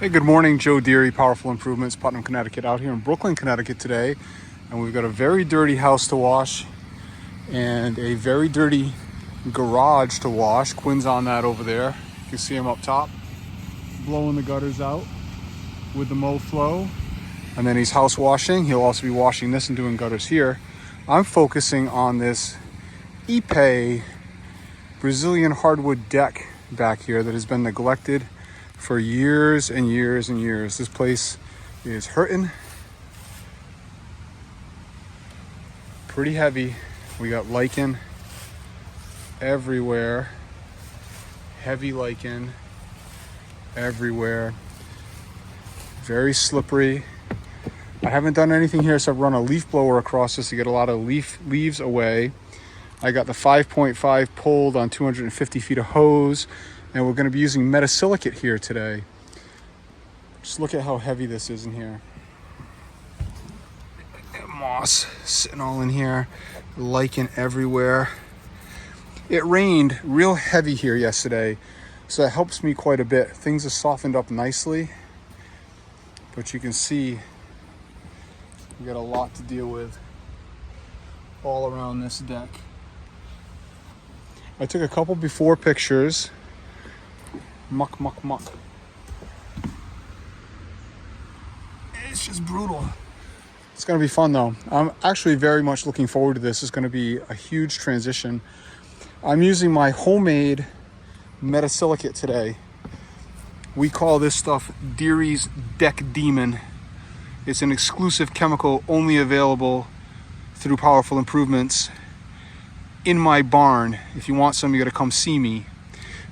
Hey, good morning. Joe Deery, Powerful Improvements, Putnam, Connecticut, out here in Brooklyn, Connecticut today. And we've got a very dirty house to wash and a very dirty garage to wash. Quinn's on that over there. You can see him up top, blowing the gutters out with the mow flow. And then he's house washing. He'll also be washing this and doing gutters here. I'm focusing on this IPE Brazilian hardwood deck back here that has been neglected for years and years and years. This place is hurting. Pretty heavy. We got lichen everywhere. Heavy lichen everywhere. Very slippery. I haven't done anything here, so I've run a leaf blower across this to get a lot of leaves away. I got the 5.5 pulled on 250 feet of hose. And we're going to be using metasilicate here today. Just look at how heavy this is in here. Moss sitting all in here. Lichen everywhere. It rained real heavy here yesterday, so that helps me quite a bit. Things have softened up nicely, but you can see we got a lot to deal with all around this deck. I took a couple before pictures. Muck. It's just brutal. It's going to be fun though. I'm actually very much looking forward to this. It's going to be a huge transition. I'm using my homemade metasilicate today. We call this stuff Deery's Deck Demon. It's an exclusive chemical only available through Powerful Improvements in my barn. If you want some, you got to come see me.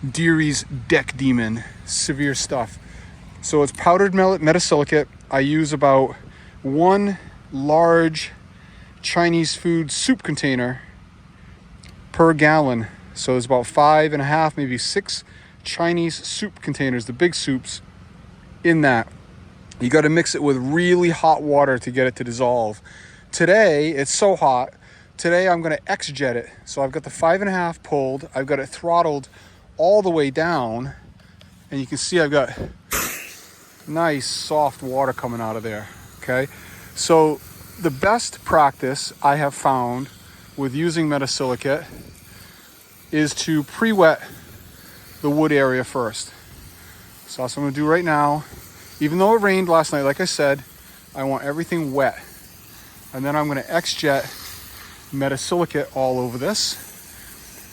Deery's Deck Demon, severe stuff. So it's powdered metasilicate. I use about one large Chinese food soup container per gallon. So it's about 5.5, maybe 6 Chinese soup containers, the big soups in that. You got to mix it with really hot water to get it to dissolve. Today, it's so hot. Today I'm going to X-jet it. So I've got the 5.5 pulled. I've got it throttled all the way down, and you can see I've got nice soft water coming out of there. Okay, so the best practice I have found with using metasilicate is to pre-wet the wood area first. So that's what I'm gonna do right now. Even though it rained last night, like I said, I want everything wet, and then I'm gonna X-jet metasilicate all over this.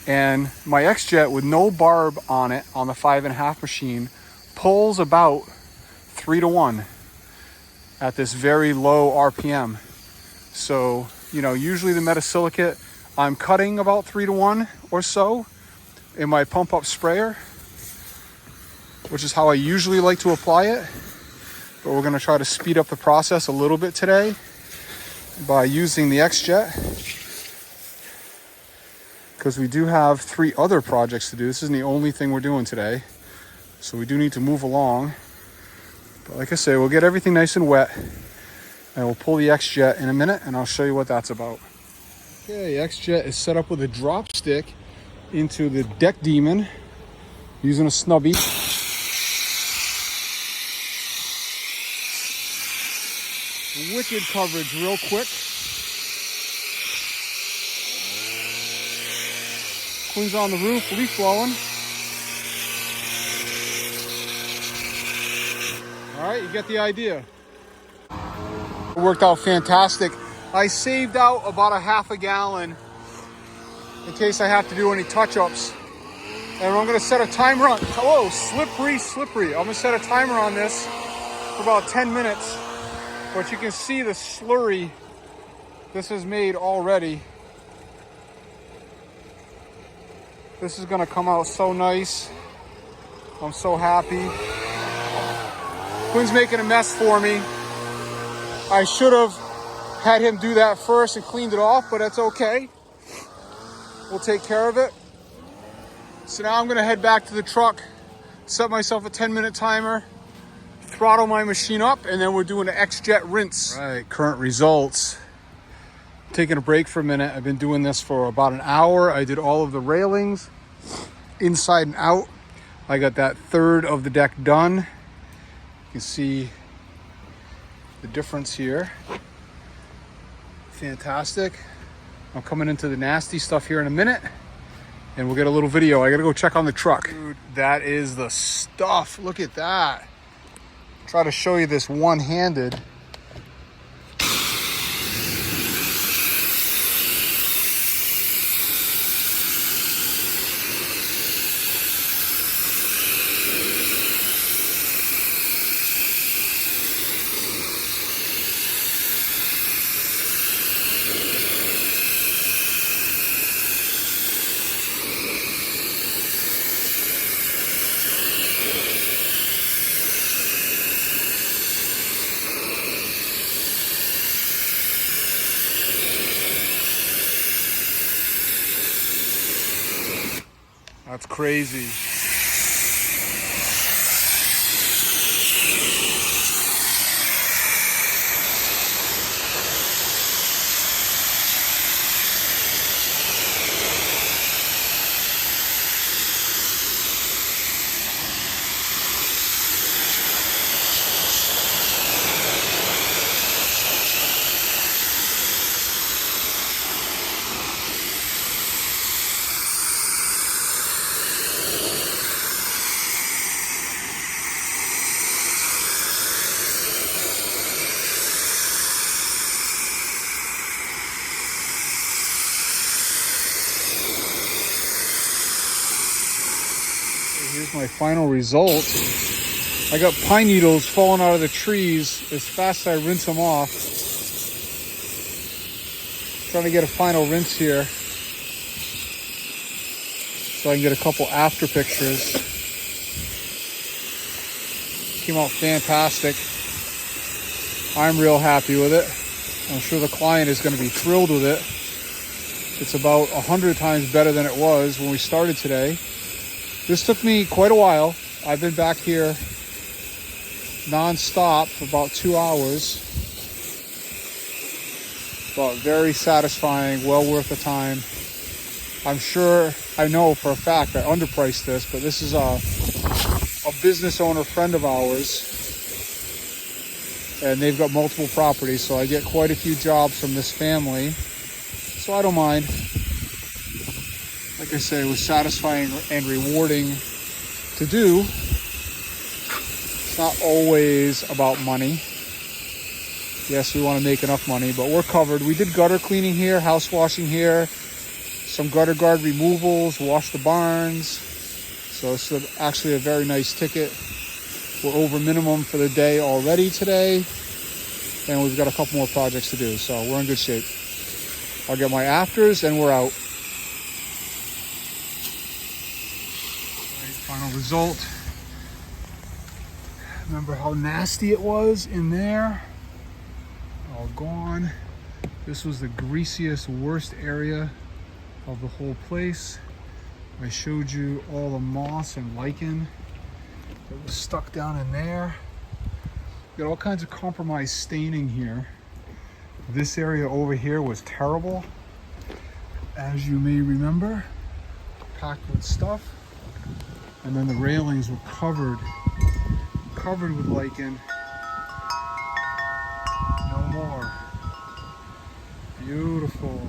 And my X-jet with no barb on it on the 5.5 machine pulls about 3 to 1 at this very low RPM. So, usually the metasilicate, I'm cutting about 3 to 1 or so in my pump up sprayer, which is how I usually like to apply it. But we're going to try to speed up the process a little bit today by using the X-jet, because we do have 3 other projects to do. This isn't the only thing we're doing today, so we do need to move along. But like I say, we'll get everything nice and wet, and we'll pull the X-jet in a minute, and I'll show you what that's about. Okay, X-jet is set up with a drop stick into the Deck Demon using a snubby. Wicked coverage real quick. Quinn's on the roof, leaf blowing. All right, you get the idea. It worked out fantastic. I saved out about a gallon in case I have to do any touch-ups. And I'm gonna set a timer on, whoa, slippery. I'm gonna set a timer on this for about 10 minutes. But you can see the slurry this has made already. This is gonna come out so nice. I'm so happy. Quinn's making a mess for me. I should have had him do that first and cleaned it off, but that's okay. We'll take care of it. So now I'm gonna head back to the truck, set myself a 10-minute timer, throttle my machine up, and then we're doing an X-jet rinse. All right, current results. Taking a break for a minute. I've been doing this for about an hour. I did all of the railings inside and out. I got that third of the deck done. You can see the difference here. Fantastic. I'm coming into the nasty stuff here in a minute, and we'll get a little video. I gotta go check on the truck. Dude, that is the stuff. Look at that. Try to show you this one-handed. That's crazy. Here's my final result. I got pine needles falling out of the trees as fast as I rinse them off. Trying to get a final rinse here so I can get a couple after pictures. Came out fantastic. I'm real happy with it. I'm sure the client is going to be thrilled with it. It's about 100 times better than it was when we started today. This took me quite a while. I've been back here non-stop for about 2 hours. But very satisfying, well worth the time. I'm sure, I know for a fact I underpriced this, but this is a business owner friend of ours. And they've got multiple properties, so I get quite a few jobs from this family. So I don't mind. Like I say, it was satisfying and rewarding to do. It's not always about money. Yes, we want to make enough money, but we're covered. We did gutter cleaning here, house washing here, some gutter guard removals, washed the barns. So it's actually a very nice ticket. We're over minimum for the day already today, and we've got a couple more projects to do, so we're in good shape. I'll get my afters and we're out. Final result. Remember how nasty it was in there? All gone. This was the greasiest, worst area of the whole place. I showed you all the moss and lichen that was stuck down in there. Got all kinds of compromised staining here. This area over here was terrible, as you may remember, packed with stuff. And then the railings were covered with lichen. No more. Beautiful.